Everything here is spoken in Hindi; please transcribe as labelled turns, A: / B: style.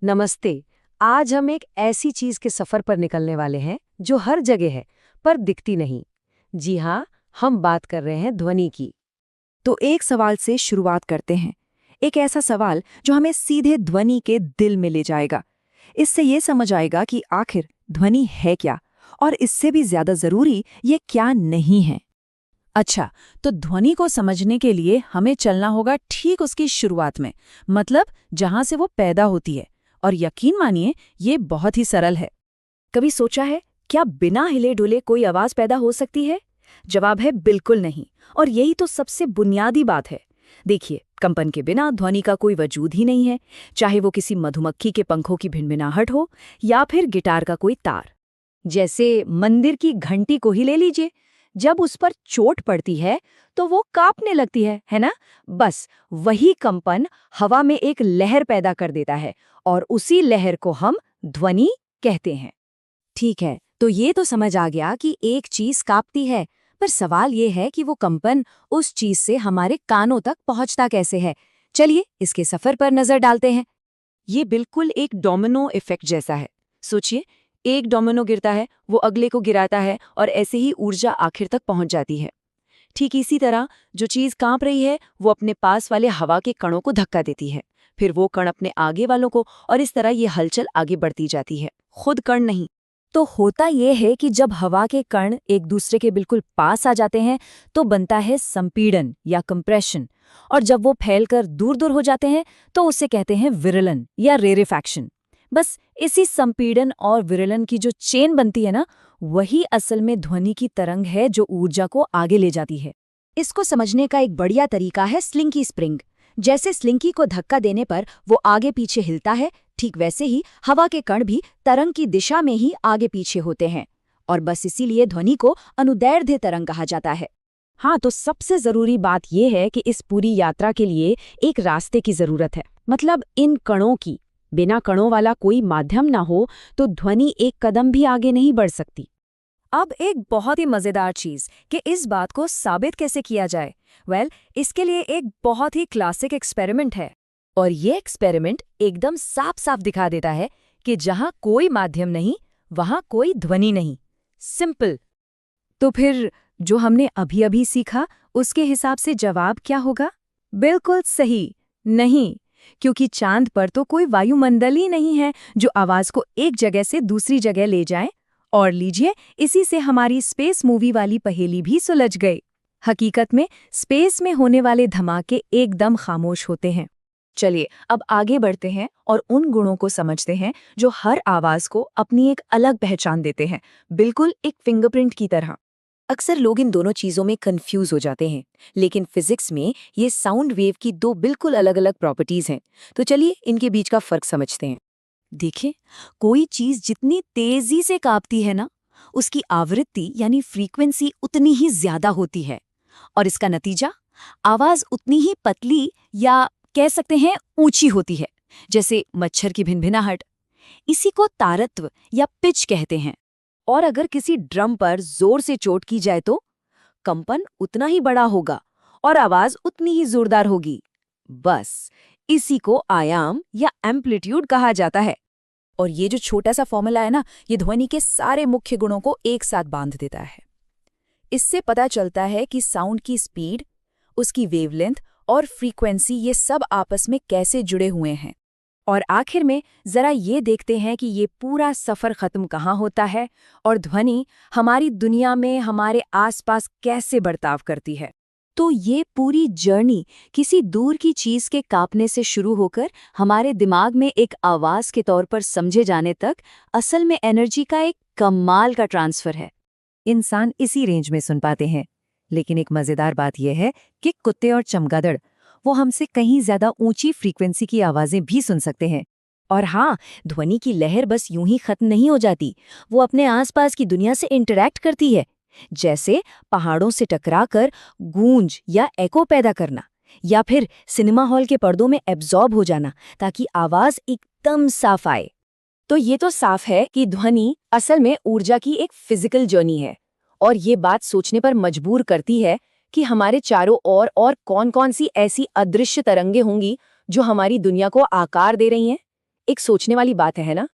A: नमस्ते। आज हम एक ऐसी चीज के सफर पर निकलने वाले हैं जो हर जगह है पर दिखती नहीं। जी हाँ, हम बात कर रहे हैं ध्वनि की।
B: तो एक सवाल से शुरुआत करते हैं। एक ऐसा सवाल जो हमें सीधे ध्वनि के दिल में ले जाएगा। इससे ये समझ आएगा कि आखिर ध्वनि है क्या, और इससे भी ज्यादा जरूरी ये क्या नहीं है। अच्छा, तो ध्वनि को समझने के लिए हमें चलना होगा ठीक उसकी शुरुआत में, मतलब जहां से वो पैदा होती है। और यकीन मानिए, ये बहुत ही सरल है। कभी सोचा है, क्या बिना हिले डुले कोई आवाज पैदा हो सकती है? जवाब है बिल्कुल नहीं। और यही तो सबसे बुनियादी बात है। देखिए, कंपन के बिना ध्वनि का कोई वजूद ही नहीं है, चाहे वो किसी मधुमक्खी के पंखों की भिनभिनाहट हो या फिर गिटार का कोई तार।
A: जैसे मंदिर की घंटी को ही ले लीजिए, जब उस पर चोट पड़ती है तो वो कांपने लगती है ना? बस वही कंपन हवा में एक लहर पैदा कर देता है और उसी लहर को हम ध्वनि कहते हैं।
B: ठीक है, तो ये तो समझ आ गया कि एक चीज कांपती है, पर सवाल ये है कि वो कंपन उस चीज से हमारे कानों तक पहुंचता कैसे है। चलिए इसके सफर पर नजर डालते हैं। ये बिल्कुल एक डोमिनो इफेक्ट जैसा है। सोचिए, एक डोमिनो गिरता है, वो अगले को गिराता है और ऐसे ही ऊर्जा आखिर तक पहुंच जाती है। ठीक इसी तरह जो चीज कांप रही है वो अपने पास वाले हवा के कणों को धक्का देती है, फिर वो कण अपने आगे वालों को, और इस तरह ये हलचल आगे बढ़ती जाती है, खुद कण नहीं। तो होता यह है कि जब हवा के कण एक दूसरे के बिल्कुल पास आ जाते हैं तो बनता है संपीड़न या कंप्रेशन, और जब वो फैलकर दूर दूर हो जाते हैं तो उसे कहते हैं विरलन या रेरेफैक्शन। बस इसी संपीड़न और विरलन की जो चेन बनती है ना, वही असल में ध्वनि की तरंग है जो ऊर्जा को आगे ले जाती है। इसको समझने का एक बढ़िया तरीका है स्लिंकी स्प्रिंग। जैसे स्लिंकी को धक्का देने पर वो आगे पीछे हिलता है, ठीक वैसे ही हवा के कण भी तरंग की दिशा में ही आगे पीछे होते हैं, और बस इसीलिए ध्वनि को अनुदैर्ध्य तरंग कहा जाता है। हाँ, तो सबसे जरूरी बात यह है कि इस पूरी यात्रा के लिए एक रास्ते की जरूरत है, मतलब इन कणों की। बिना कणों वाला कोई माध्यम ना हो तो ध्वनि एक कदम भी आगे नहीं बढ़ सकती। अब एक बहुत ही मजेदार चीज कि इस बात को साबित कैसे किया जाए। इसके लिए एक बहुत ही क्लासिक एक्सपेरिमेंट है, और ये एक्सपेरिमेंट एकदम साफ साफ दिखा देता है कि जहां कोई माध्यम नहीं वहां कोई ध्वनि नहीं। सिंपल। तो फिर जो हमने अभी अभी सीखा, उसके हिसाब से जवाब क्या होगा? बिल्कुल सही, नहीं, क्योंकि चांद पर तो कोई वायुमंडल ही नहीं है जो आवाज को एक जगह से दूसरी जगह ले जाए। और लीजिए, इसी से हमारी स्पेस मूवी वाली पहेली भी सुलझ गई। हकीकत में स्पेस में होने वाले धमाके एकदम खामोश होते हैं। चलिए अब आगे बढ़ते हैं और उन गुणों को समझते हैं जो हर आवाज को अपनी एक अलग पहचान देते हैं, बिल्कुल एक फिंगरप्रिंट की तरह। अक्सर लोग इन दोनों चीजों में कंफ्यूज हो जाते हैं, लेकिन फिजिक्स में ये साउंड वेव की दो बिल्कुल अलग अलग प्रॉपर्टीज हैं। तो चलिए इनके बीच का फर्क समझते हैं। देखिए, कोई चीज जितनी तेजी से कांपती है ना, उसकी आवृत्ति यानी फ्रीक्वेंसी उतनी ही ज्यादा होती है, और इसका नतीजा आवाज उतनी ही पतली या कह सकते हैं ऊंची होती है, जैसे मच्छर की भिनभिनाहट। इसी को तारत्व या पिच कहते हैं। और अगर किसी ड्रम पर जोर से चोट की जाए तो कंपन उतना ही बड़ा होगा और आवाज उतनी ही जोरदार होगी। बस इसी को आयाम या एम्पलीट्यूड कहा जाता है। और ये जो छोटा सा फॉर्मूला है ना, ये ध्वनि के सारे मुख्य गुणों को एक साथ बांध देता है। इससे पता चलता है कि साउंड की स्पीड, उसकी वेवलेंथ और फ्रीक्वेंसी, ये सब आपस में कैसे जुड़े हुए हैं। और आखिर में जरा ये देखते हैं कि ये पूरा सफर खत्म कहाँ होता है और ध्वनि हमारी दुनिया में हमारे आसपास कैसे बर्ताव करती है। तो ये पूरी जर्नी किसी दूर की चीज के कांपने से शुरू होकर हमारे दिमाग में एक आवाज के तौर पर समझे जाने तक असल में एनर्जी का एक कमाल का ट्रांसफर है। इंसान इसी रेंज में सुन पाते हैं, लेकिन एक मजेदार बात यह है कि कुत्ते और चमगादड़ वो हमसे कहीं ज्यादा ऊंची फ्रीक्वेंसी की आवाजें भी सुन सकते हैं। और हाँ, ध्वनि की लहर बस यूं ही खत्म नहीं हो जाती, वो अपने आसपास की दुनिया से इंटरैक्ट करती है। जैसे पहाड़ों से टकराकर गूंज या एको पैदा करना, या फिर सिनेमा हॉल के पर्दों में एब्जॉर्ब हो जाना ताकि आवाज एकदम साफ आए। तो ये तो साफ है कि ध्वनि असल में ऊर्जा की एक फिजिकल जर्नी है, और ये बात सोचने पर मजबूर करती है कि हमारे चारों ओर और कौन-कौन सी ऐसी अदृश्य तरंगे होंगी जो हमारी दुनिया को आकार दे रही हैं।
A: एक सोचने वाली बात है ना?